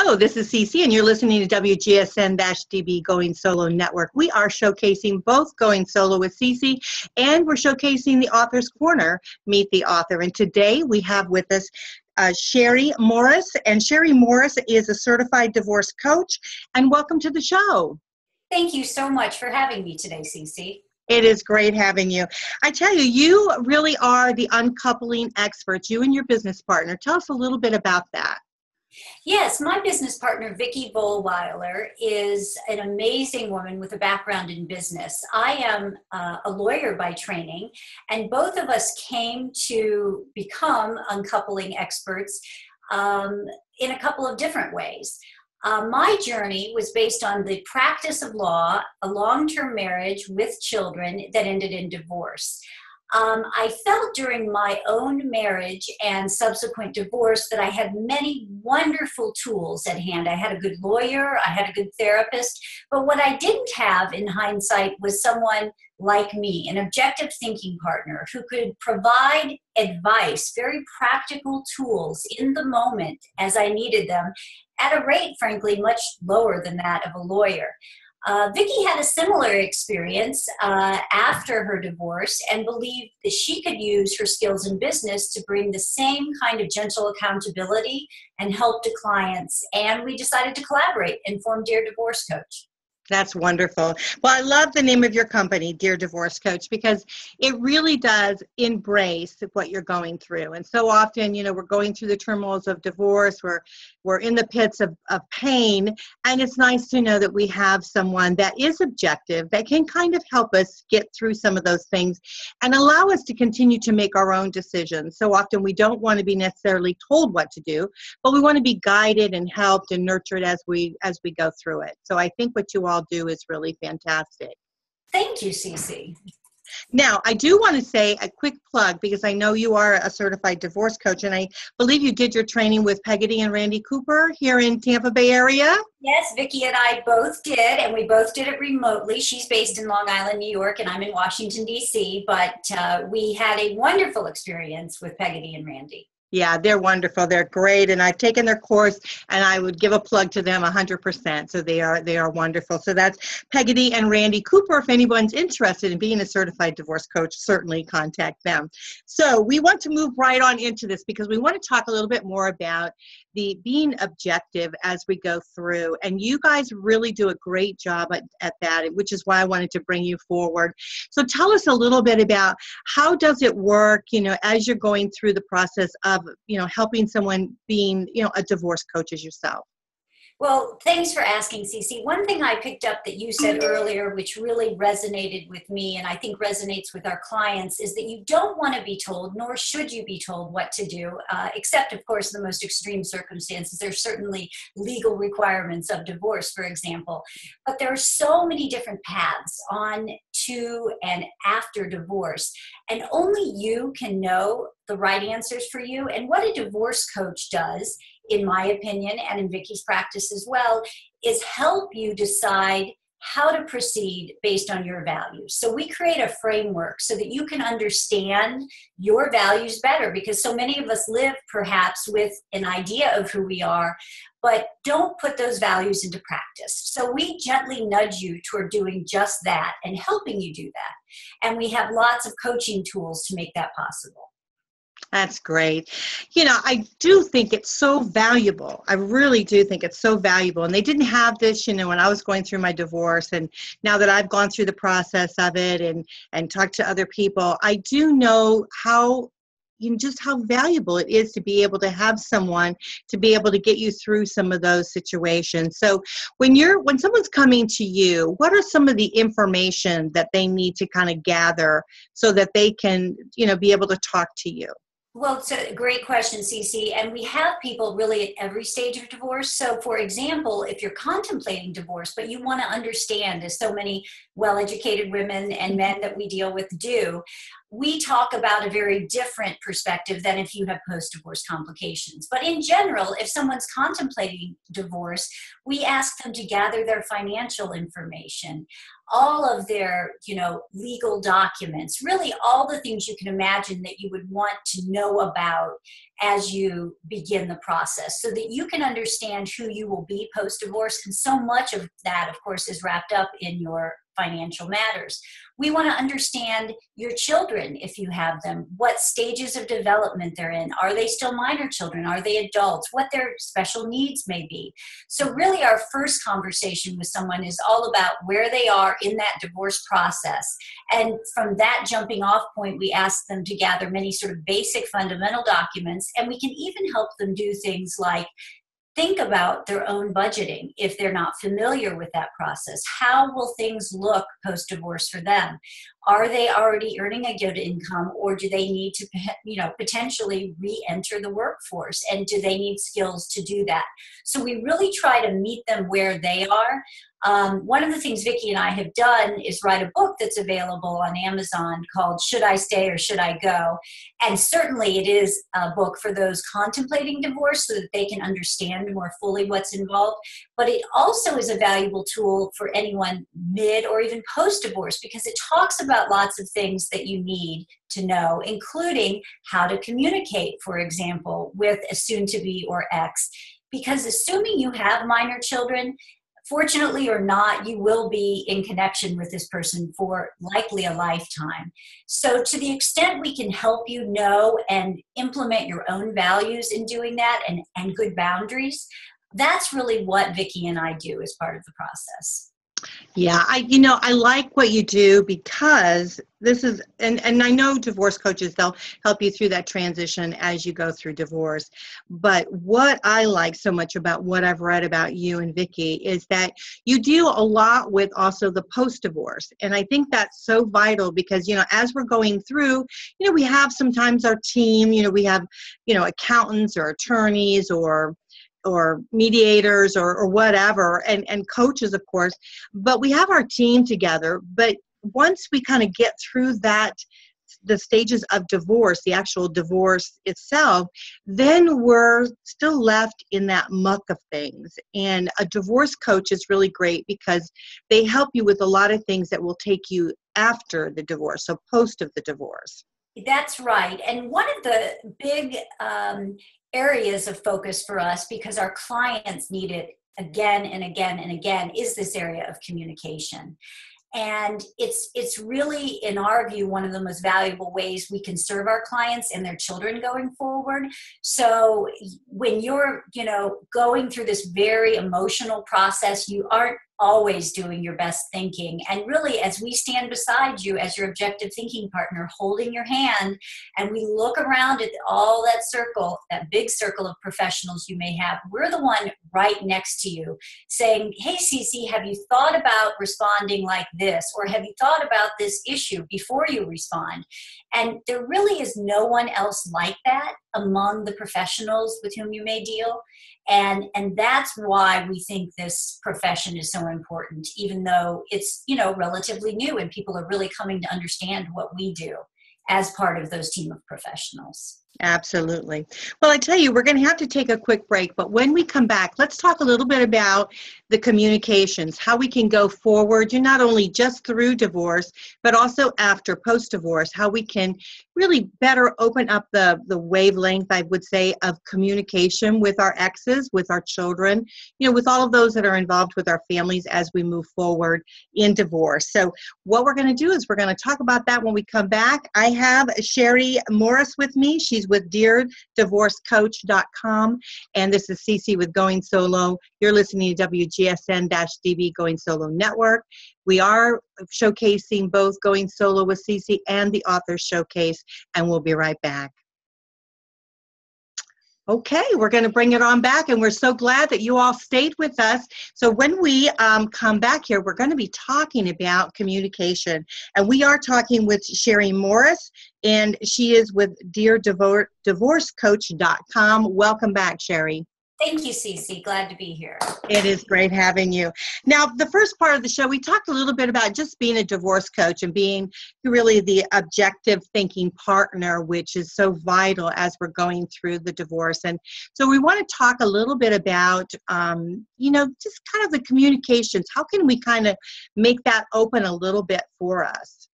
Hello, this is Cece, and you're listening to WGSN-DB Going Solo Network. We are showcasing both Going Solo with Cece, and we're showcasing the Author's Corner, Meet the Author. And today we have with us Cherie Morris, and Cherie Morris is a certified divorce coach. And welcome to the show. Thank you so much for having me today, Cece. It is great having you. I tell you, you really are the uncoupling experts, you and your business partner. Tell us a little bit about that. Yes, my business partner, Vicki Vollweiler, is an amazing woman with a background in business. I am a lawyer by training, and both of us came to become uncoupling experts in a couple of different ways. My journey was based on the practice of law, a long-term marriage with children that ended in divorce. I felt during my own marriage and subsequent divorce that I had many wonderful tools at hand. I had a good lawyer, I had a good therapist, but what I didn't have in hindsight was someone like me, an objective thinking partner who could provide advice, very practical tools in the moment as I needed them at a rate, frankly, much lower than that of a lawyer. Vicki had a similar experience after her divorce and believed that she could use her skills in business to bring the same kind of gentle accountability and help to clients. And we decided to collaborate and form Dear Divorce Coach. That's wonderful. Well, I love the name of your company, Dear Divorce Coach, because it really does embrace what you're going through. And so often, you know, we're going through the turmoils of divorce, we're in the pits of pain, and it's nice to know that we have someone that is objective, that can kind of help us get through some of those things and allow us to continue to make our own decisions. So often we don't want to be necessarily told what to do, but we want to be guided and helped and nurtured as we go through it. So I think what you all do is really fantastic. Thank you, Cece. Now, I do want to say a quick plug because I know you are a certified divorce coach, and I believe you did your training with Peggotty and Randy Cooper here in Tampa Bay area. Yes, Vicki and I both did, and we both did it remotely. She's based in Long Island, New York, and I'm in Washington, D.C., but we had a wonderful experience with Peggotty and Randy. Yeah, they're wonderful. They're great. And I've taken their course, and I would give a plug to them 100%. So they are wonderful. So that's Peggotty and Randy Cooper. If anyone's interested in being a certified divorce coach, certainly contact them. So we want to move right on into this because we want to talk a little bit more about the being objective as we go through. And you guys really do a great job at that, which is why I wanted to bring you forward. So tell us a little bit about how does it work, you know, as you're going through the process of, you know, helping someone being, you know, a divorce coach as yourself. Well, thanks for asking, Cece. One thing I picked up that you said earlier, which really resonated with me and I think resonates with our clients, is that you don't want to be told, nor should you be told what to do, except, of course, the most extreme circumstances. There's certainly legal requirements of divorce, for example. But there are so many different paths on to and after divorce, and only you can know the right answers for you. And what a divorce coach does, in my opinion, and in Vicki's practice as well, is help you decide how to proceed based on your values. So we create a framework so that you can understand your values better, because so many of us live perhaps with an idea of who we are, but don't put those values into practice. So we gently nudge you toward doing just that and helping you do that. And we have lots of coaching tools to make that possible. That's great. You know, I do think it's so valuable. I really do think it's so valuable. And they didn't have this, you know, when I was going through my divorce. And now that I've gone through the process of it and talked to other people, I do know how, you know, just how valuable it is to be able to have someone to be able to get you through some of those situations. So when someone's coming to you, what are some of the information that they need to kind of gather so that they can, you know, be able to talk to you? Well, it's a great question, Cece. And we have people really at every stage of divorce. So, for example, if you're contemplating divorce, but you want to understand, as so many well-educated women and men that we deal with do, we talk about a very different perspective than if you have post-divorce complications. But in general, if someone's contemplating divorce, we ask them to gather their financial information, all of their, legal documents, really all the things you can imagine that you would want to know about as you begin the process, so that you can understand who you will be post-divorce. And so much of that, of course, is wrapped up in your financial matters. We want to understand your children, if you have them, what stages of development they're in. Are they still minor children? Are they adults? What their special needs may be. So really our first conversation with someone is all about where they are in that divorce process. And from that jumping off point, we ask them to gather many sort of basic fundamental documents, and we can even help them do things like think about their own budgeting if they're not familiar with that process. How will things look post-divorce for them? Are they already earning a good income, or do they need to, potentially re-enter the workforce? And do they need skills to do that? So we really try to meet them where they are. One of the things Vicki and I have done is write a book that's available on Amazon called Should I Stay or Should I Go? And certainly it is a book for those contemplating divorce so that they can understand more fully what's involved. But it also is a valuable tool for anyone mid or even post-divorce, because it talks about lots of things that you need to know, including how to communicate, for example, with a soon-to-be or ex. Because assuming you have minor children, fortunately or not, you will be in connection with this person for likely a lifetime. So to the extent we can help you know and implement your own values in doing that, and good boundaries, that's really what Vicki and I do as part of the process. Yeah, I like what you do, because this is, and I know divorce coaches, they'll help you through that transition as you go through divorce. But what I like so much about what I've read about you and Vicki is that you deal a lot with also the post-divorce. And I think that's so vital because, as we're going through, we have sometimes our team, we have, accountants or attorneys or mediators or whatever, and coaches, of course, but we have our team together. But once we kind of get through that, the stages of divorce, the actual divorce itself, then we're still left in that muck of things. And a divorce coach is really great because they help you with a lot of things that will take you after the divorce, so post of the divorce. That's right. And one of the big areas of focus for us, because our clients need it again and again and again, is this area of communication. And it's really, in our view, one of the most valuable ways we can serve our clients and their children going forward. So when you're, going through this very emotional process, you aren't always doing your best thinking. And really, as we stand beside you as your objective thinking partner, holding your hand, and we look around at all that circle, that big circle of professionals you may have, we're the one right next to you saying, hey, Cece, have you thought about responding like this? Or have you thought about this issue before you respond? And there really is no one else like that among the professionals with whom you may deal. And that's why we think this profession is so important, even though it's, relatively new and people are really coming to understand what we do as part of those team of professionals. Absolutely. Well, I tell you, we're going to have to take a quick break, but when we come back, let's talk a little bit about the communications, how we can go forward, not only just through divorce, but also after post-divorce, how we can really better open up the wavelength, I would say, of communication with our exes, with our children, with all of those that are involved with our families as we move forward in divorce. So what we're going to do is we're going to talk about that when we come back. I have Cherie Morris with me. She's with DearDivorceCoach.com, and this is Cece with Going Solo. You're listening to WGSN-DB Going Solo Network. We are showcasing both Going Solo with Cece and the Author Showcase, and we'll be right back. Okay, we're going to bring it on back, and we're so glad that you all stayed with us. So when we come back here, we're going to be talking about communication, and we are talking with Cherie Morris, and she is with DearDivorceCoach.com. Welcome back, Cherie. Thank you, Cece. Glad to be here. It is great having you. Now, the first part of the show, we talked a little bit about just being a divorce coach and being really the objective thinking partner, which is so vital as we're going through the divorce. And so we want to talk a little bit about, just kind of the communications. How can we kind of make that open a little bit for us?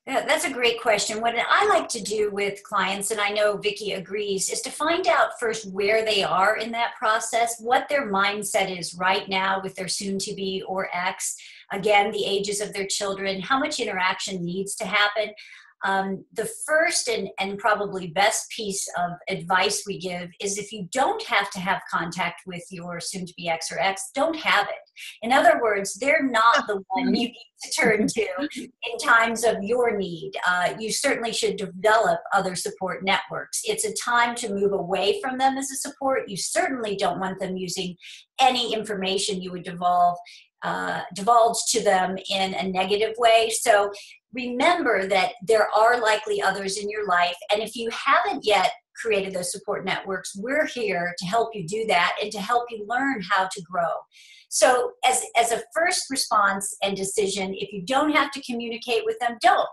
Yeah, that's a great question. What I like to do with clients, and I know Vicki agrees, is to find out first where they are in that process, what their mindset is right now with their soon-to-be or ex, again, the ages of their children, how much interaction needs to happen. The first and probably best piece of advice we give is if you don't have to have contact with your soon-to-be ex or ex, don't have it. In other words, they're not the one you need to turn to in times of your need. You certainly should develop other support networks. It's a time to move away from them as a support. You certainly don't want them using any information you would divulge to them in a negative way. So remember that there are likely others in your life. And if you haven't yet created those support networks, we're here to help you do that and to help you learn how to grow. So as a first response and decision, if you don't have to communicate with them, don't.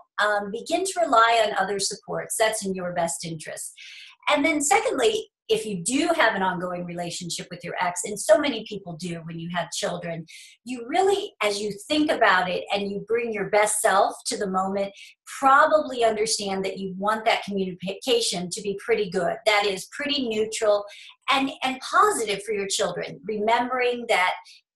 Begin to rely on other supports. That's in your best interest. And then secondly, if you do have an ongoing relationship with your ex, and so many people do when you have children, you really, as you think about it and you bring your best self to the moment, probably understand that you want that communication to be pretty good. That is pretty neutral and positive for your children, remembering that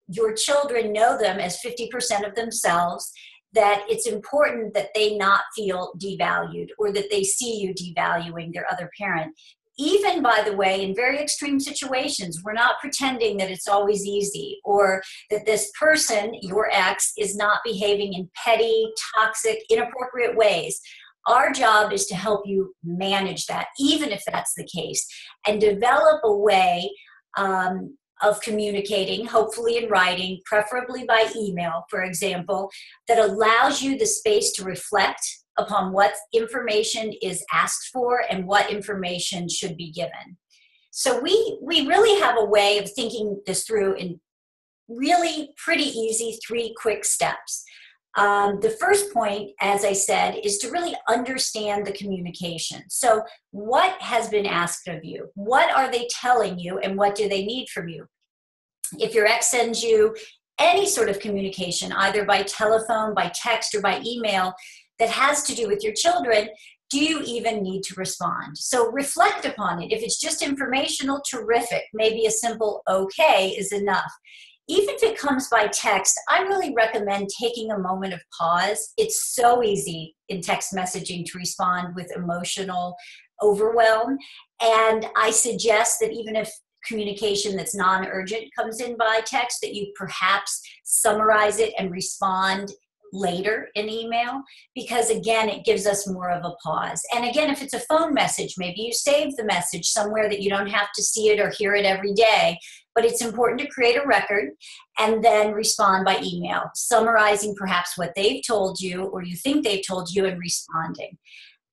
your children know them as 50% of themselves, that it's important that they not feel devalued or that they see you devaluing their other parent. Even, by the way, in very extreme situations, we're not pretending that it's always easy or that this person, your ex, is not behaving in petty, toxic, inappropriate ways. Our job is to help you manage that, even if that's the case, and develop a way of communicating, hopefully in writing, preferably by email, for example, that allows you the space to reflect upon what information is asked for and what information should be given. So we really have a way of thinking this through in really pretty easy 3 quick steps. The first point, as I said, is to really understand the communication. So what has been asked of you? What are they telling you and what do they need from you? If your ex sends you any sort of communication, either by telephone, by text, or by email, that has to do with your children, do you even need to respond? So reflect upon it. If it's just informational, terrific. Maybe a simple okay is enough. Even if it comes by text, I really recommend taking a moment of pause. It's so easy in text messaging to respond with emotional overwhelm. And I suggest that even if communication that's non-urgent comes in by text, that you perhaps summarize it and respond later in email, because again, it gives us more of a pause. And again, if it's a phone message, maybe you save the message somewhere that you don't have to see it or hear it every day, but it's important to create a record and then respond by email, summarizing perhaps what they've told you or you think they've told you and responding.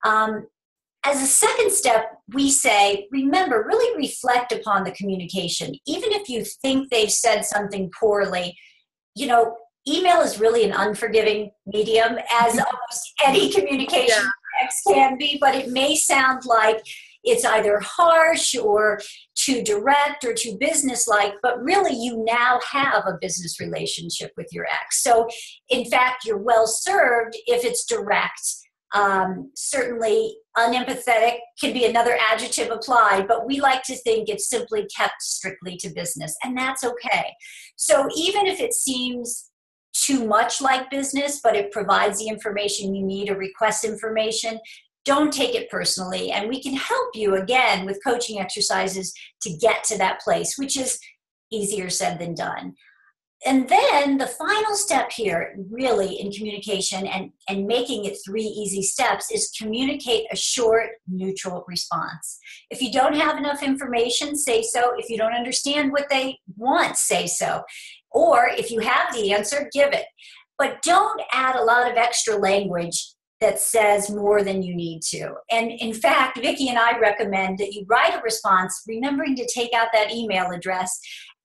As a second step, we say, remember, really reflect upon the communication. Even if you think they've said something poorly, email is really an unforgiving medium, as almost any communication text can be, but it may sound like it's either harsh or too direct or too businesslike, but really you now have a business relationship with your ex. So in fact, you're well served if it's direct. Certainly unempathetic can be another adjective applied, but we like to think it's simply kept strictly to business, and that's okay. So even if it seems too much like business, but it provides the information you need or requests information, don't take it personally. And we can help you, again, with coaching exercises to get to that place, which is easier said than done. And then the final step here, really, in communication and making it 3 easy steps, is communicate a short, neutral response. If you don't have enough information, say so. If you don't understand what they want, say so. Or if you have the answer, give it. But don't add a lot of extra language that says more than you need to. And in fact, Vicki and I recommend that you write a response, remembering to take out that email address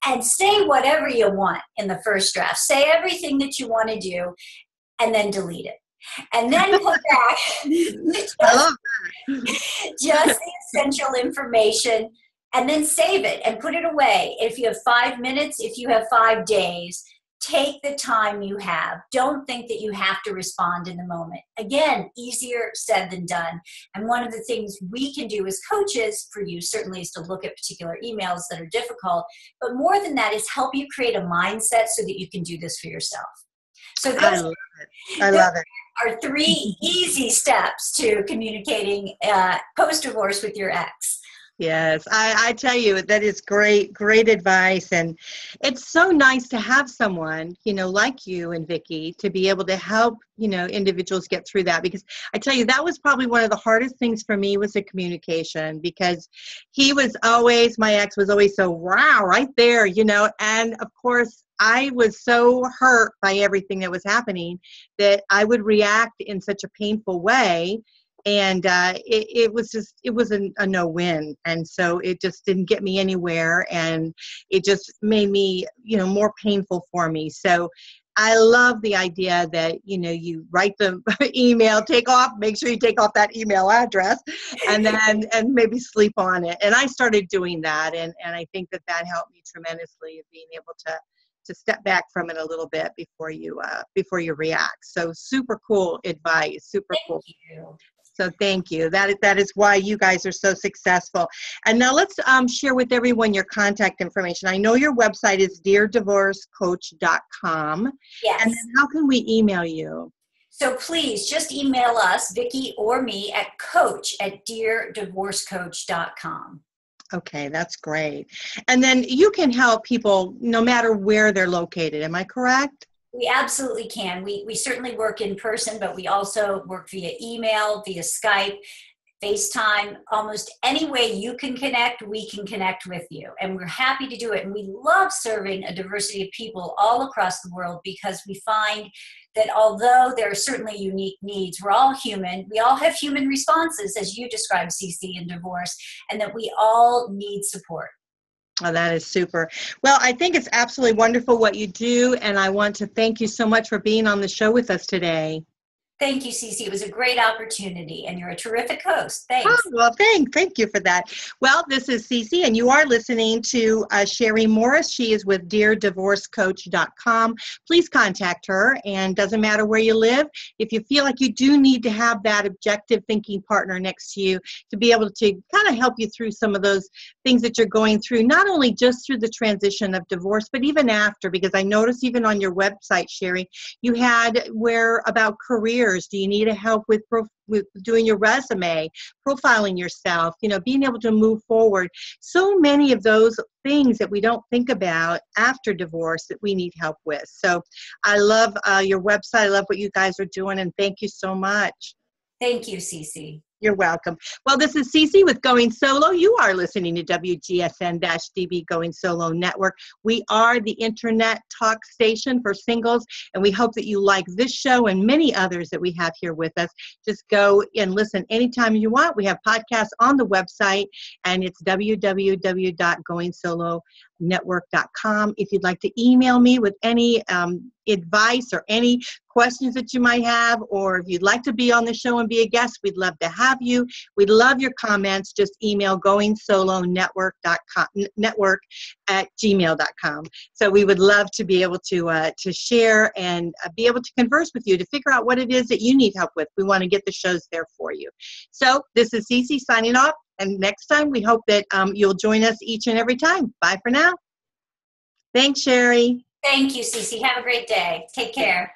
and say whatever you want in the first draft. Say everything that you want to do and then delete it. And then put back just the essential information and then save it and put it away. If you have 5 minutes, if you have 5 days, take the time you have. Don't think that you have to respond in the moment. Again, easier said than done. And one of the things we can do as coaches for you certainly is to look at particular emails that are difficult. But more than that is help you create a mindset so that you can do this for yourself. So I love it. I love it. Are 3 easy steps to communicating post-divorce with your ex. Yes, I tell you, that is great advice. And it's so nice to have someone, like you and Vicki, to be able to help, individuals get through that. Because I tell you, that was probably one of the hardest things for me, was the communication, because my ex was always so, wow, right there, and of course, I was so hurt by everything that was happening that I would react in such a painful way. And it was a no-win. And so it just didn't get me anywhere. And it just made me, more painful for me. So I love the idea that, you write the email, make sure you take off that email address and maybe sleep on it. And I started doing that. And I think that helped me tremendously, of being able to step back from it a little bit before you react. So super cool advice. Super cool. Thank you. So thank you. That is why you guys are so successful. And now let's share with everyone your contact information. I know your website is deardivorcecoach.com. Yes. And then how can we email you? So please just email us, Vicki or me, at coach@deardivorcecoach.com. Okay, that's great. And then you can help people no matter where they're located. Am I correct? We absolutely can. We certainly work in person, but we also work via email, via Skype, FaceTime. Almost any way you can connect, we can connect with you. And we're happy to do it. And we love serving a diversity of people all across the world, because we find that although there are certainly unique needs, we're all human. We all have human responses, as you described, Cece, in divorce, and that we all need support. Oh, that is super. Well, I think it's absolutely wonderful what you do, and I want to thank you so much for being on the show with us today. Thank you, Cece. It was a great opportunity, and you're a terrific host. Thanks. Oh, well, thank you for that. Well, this is Cece, and you are listening to Cherie Morris. She is with deardivorcecoach.com. Please contact her, and doesn't matter where you live. If you feel like you do need to have that objective thinking partner next to you to be able to kind of help you through some of those things that you're going through, not only just through the transition of divorce, but even after, because I noticed even on your website, Cherie, you had about career. Do you need help with doing your resume, profiling yourself, being able to move forward? So many of those things that we don't think about after divorce that we need help with. So I love your website. I love what you guys are doing, and thank you so much. Thank you, Cece. You're welcome. Well, this is Cece with Going Solo. You are listening to WGSN-DB Going Solo Network. We are the internet talk station for singles, and we hope that you like this show and many others that we have here with us. Just go and listen anytime you want. We have podcasts on the website, and it's www.goingsolo.network.com. If you'd like to email me with any advice or any questions that you might have, or if you'd like to be on the show and be a guest, we'd love to have you. We'd love your comments. Just email goingsolo network@gmail.com. So we would love to be able to share and be able to converse with you to figure out what it is that you need help with. We want to get the shows there for you. So this is Cece signing off. And next time, we hope that you'll join us each and every time. Bye for now. Thanks, Cherie. Thank you, Cece. Have a great day. Take care.